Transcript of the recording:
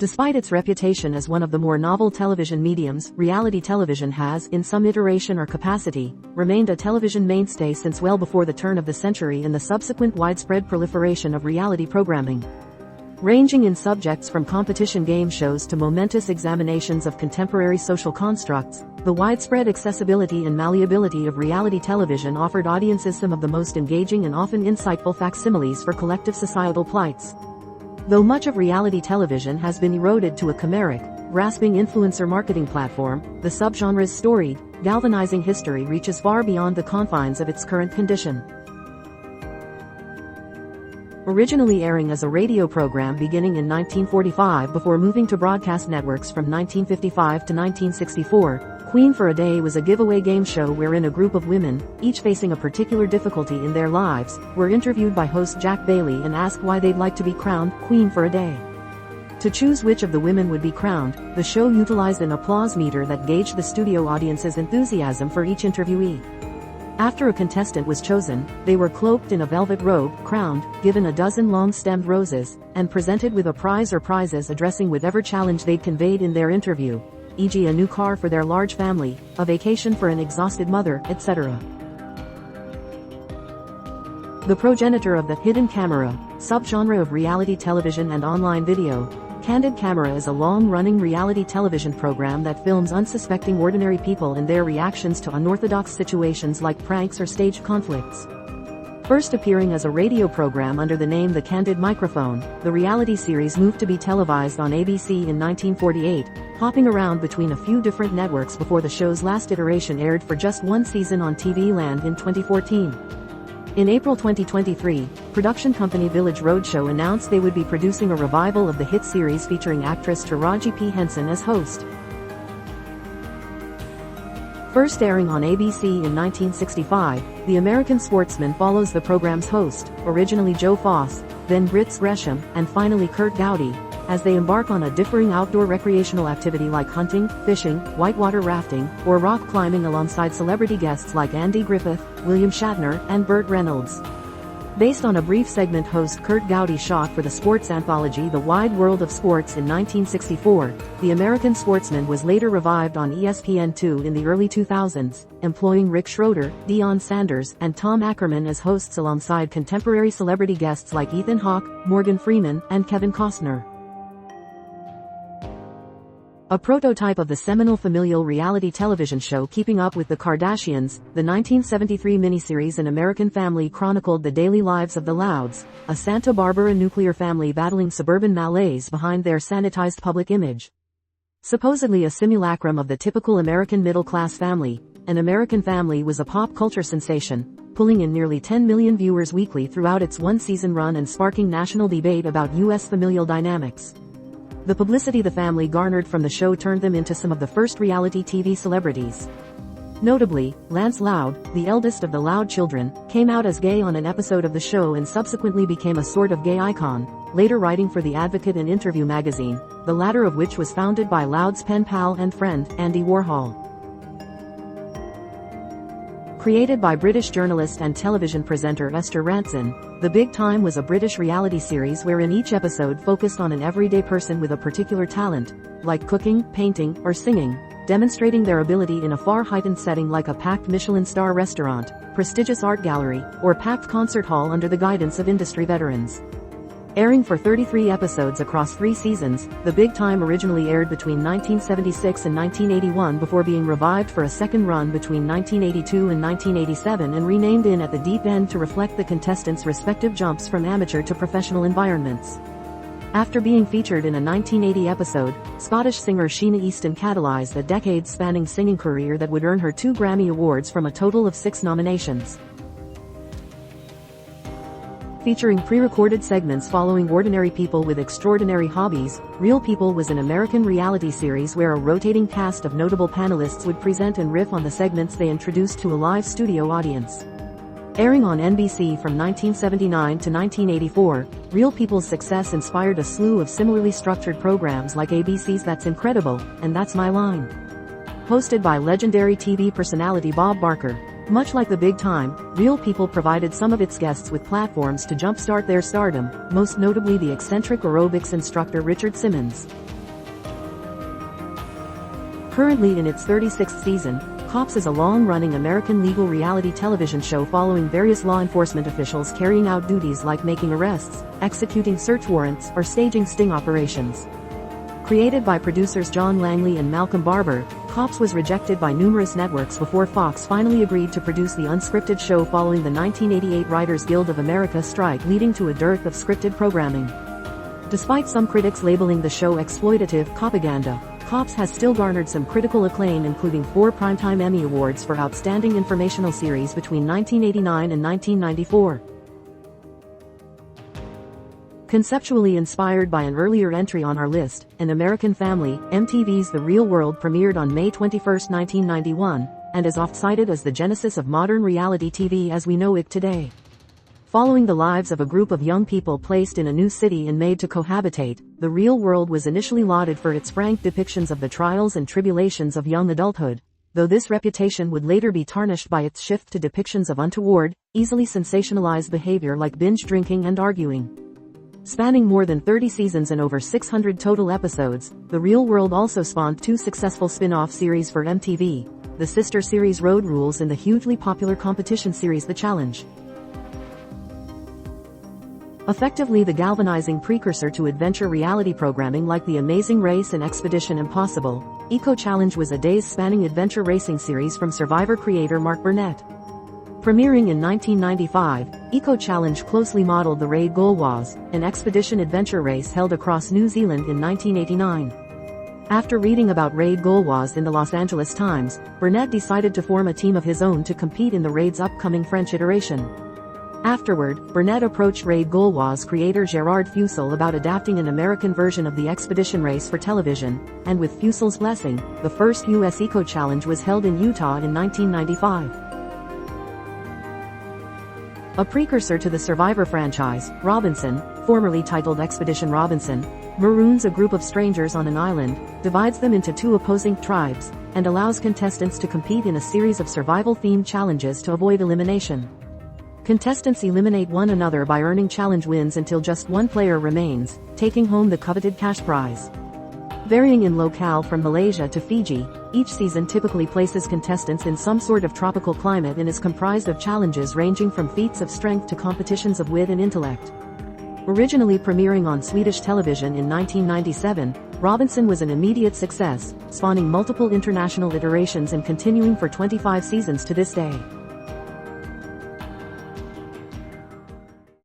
Despite its reputation as one of the more novel television mediums, reality television has, in some iteration or capacity, remained a television mainstay since well before the turn of the century and the subsequent widespread proliferation of reality programming. Ranging in subjects from competition game shows to momentous examinations of contemporary social constructs, the widespread accessibility and malleability of reality television offered audiences some of the most engaging and often insightful facsimiles for collective societal plights. Though much of reality television has been eroded to a chimeric, grasping influencer marketing platform, the subgenre's storied, galvanizing history reaches far beyond the confines of its current condition. Originally airing as a radio program beginning in 1945 before moving to broadcast networks from 1955 to 1964, Queen for a Day was a giveaway game show wherein a group of women, each facing a particular difficulty in their lives, were interviewed by host Jack Bailey and asked why they'd like to be crowned Queen for a Day. To choose which of the women would be crowned, the show utilized an applause meter that gauged the studio audience's enthusiasm for each interviewee. After a contestant was chosen, they were cloaked in a velvet robe, crowned, given a dozen long-stemmed roses, and presented with a prize or prizes addressing whatever challenge they'd conveyed in their interview, e.g. a new car for their large family, a vacation for an exhausted mother, etc. The progenitor of the hidden camera subgenre of reality television and online video, Candid Camera is a long-running reality television program that films unsuspecting ordinary people and their reactions to unorthodox situations like pranks or staged conflicts. First appearing as a radio program under the name The Candid Microphone, the reality series moved to be televised on ABC in 1948, hopping around between a few different networks before the show's last iteration aired for just one season on TV Land in 2014. In April 2023, production company Village Roadshow announced they would be producing a revival of the hit series featuring actress Taraji P. Henson as host. First airing on ABC in 1965, The American Sportsman follows the program's host, originally Joe Foss, then Brits Gresham, and finally Kurt Gowdy, as they embark on a differing outdoor recreational activity like hunting, fishing, whitewater rafting, or rock climbing alongside celebrity guests like Andy Griffith, William Shatner, and Burt Reynolds. Based on a brief segment host Kurt Gowdy shot for the sports anthology The Wide World of Sports in 1964, The American Sportsman was later revived on ESPN2 in the early 2000s, employing Rick Schroder, Deion Sanders, and Tom Ackerman as hosts alongside contemporary celebrity guests like Ethan Hawke, Morgan Freeman, and Kevin Costner. A prototype of the seminal familial reality television show Keeping Up with the Kardashians, the 1973 miniseries An American Family chronicled the daily lives of the Louds, a Santa Barbara nuclear family battling suburban malaise behind their sanitized public image. Supposedly a simulacrum of the typical American middle-class family, An American Family was a pop culture sensation, pulling in nearly 10 million viewers weekly throughout its one-season run and sparking national debate about U.S. familial dynamics. The publicity the family garnered from the show turned them into some of the first reality TV celebrities. Notably, Lance Loud, the eldest of the Loud children, came out as gay on an episode of the show and subsequently became a sort of gay icon, later writing for The Advocate and Interview magazine, the latter of which was founded by Loud's pen pal and friend, Andy Warhol. Created by British journalist and television presenter Esther Rantzen, The Big Time was a British reality series wherein each episode focused on an everyday person with a particular talent, like cooking, painting, or singing, demonstrating their ability in a far heightened setting like a packed Michelin star restaurant, prestigious art gallery, or packed concert hall under the guidance of industry veterans. Airing for 33 episodes across 3 seasons, The Big Time originally aired between 1976 and 1981 before being revived for a second run between 1982 and 1987 and renamed In at the Deep End to reflect the contestants' respective jumps from amateur to professional environments. After being featured in a 1980 episode, Scottish singer Sheena Easton catalyzed a decade-spanning singing career that would earn her 2 Grammy Awards from a total of 6 nominations. Featuring pre-recorded segments following ordinary people with extraordinary hobbies, Real People was an American reality series where a rotating cast of notable panelists would present and riff on the segments they introduced to a live studio audience. Airing on NBC from 1979 to 1984, Real People's success inspired a slew of similarly structured programs like ABC's That's Incredible, and That's My Line. Hosted by legendary TV personality Bob Barker, Much like The Big Time, Real People provided some of its guests with platforms to jumpstart their stardom, most notably the eccentric aerobics instructor Richard Simmons. Currently in its 36th season, Cops is a long-running American legal reality television show following various law enforcement officials carrying out duties like making arrests, executing search warrants, or staging sting operations. Created by producers John Langley and Malcolm Barber, Cops was rejected by numerous networks before Fox finally agreed to produce the unscripted show following the 1988 Writers Guild of America strike, leading to a dearth of scripted programming. Despite some critics labeling the show exploitative propaganda, Cops has still garnered some critical acclaim, including 4 Primetime Emmy Awards for Outstanding Informational Series between 1989 and 1994. Conceptually inspired by an earlier entry on our list, An American Family, MTV's The Real World premiered on May 21, 1991, and is oft cited as the genesis of modern reality TV as we know it today. Following the lives of a group of young people placed in a new city and made to cohabitate, The Real World was initially lauded for its frank depictions of the trials and tribulations of young adulthood, though this reputation would later be tarnished by its shift to depictions of untoward, easily sensationalized behavior like binge drinking and arguing. Spanning more than 30 seasons and over 600 total episodes, The Real World also spawned 2 successful spin-off series for MTV, the sister series Road Rules and the hugely popular competition series The Challenge. Effectively the galvanizing precursor to adventure reality programming like The Amazing Race and Expedition Impossible, Eco Challenge was a days-spanning adventure racing series from Survivor creator Mark Burnett. Premiering in 1995, Eco Challenge closely modeled the Raid Gauloise, an expedition adventure race held across New Zealand in 1989. After reading about Raid Gauloise in the Los Angeles Times, Burnett decided to form a team of his own to compete in the raid's upcoming French iteration. Afterward, Burnett approached Raid Gauloise creator Gerard Fusel about adapting an American version of the expedition race for television, and with Fusel's blessing, the first U.S. Eco Challenge was held in Utah in 1995. A precursor to the Survivor franchise, Robinson, formerly titled Expedition Robinson, maroons a group of strangers on an island, divides them into 2 opposing tribes, and allows contestants to compete in a series of survival-themed challenges to avoid elimination. Contestants eliminate one another by earning challenge wins until just one player remains, taking home the coveted cash prize. Varying in locale from Malaysia to Fiji, each season typically places contestants in some sort of tropical climate and is comprised of challenges ranging from feats of strength to competitions of wit and intellect. Originally premiering on Swedish television in 1997, Robinson was an immediate success, spawning multiple international iterations and continuing for 25 seasons to this day.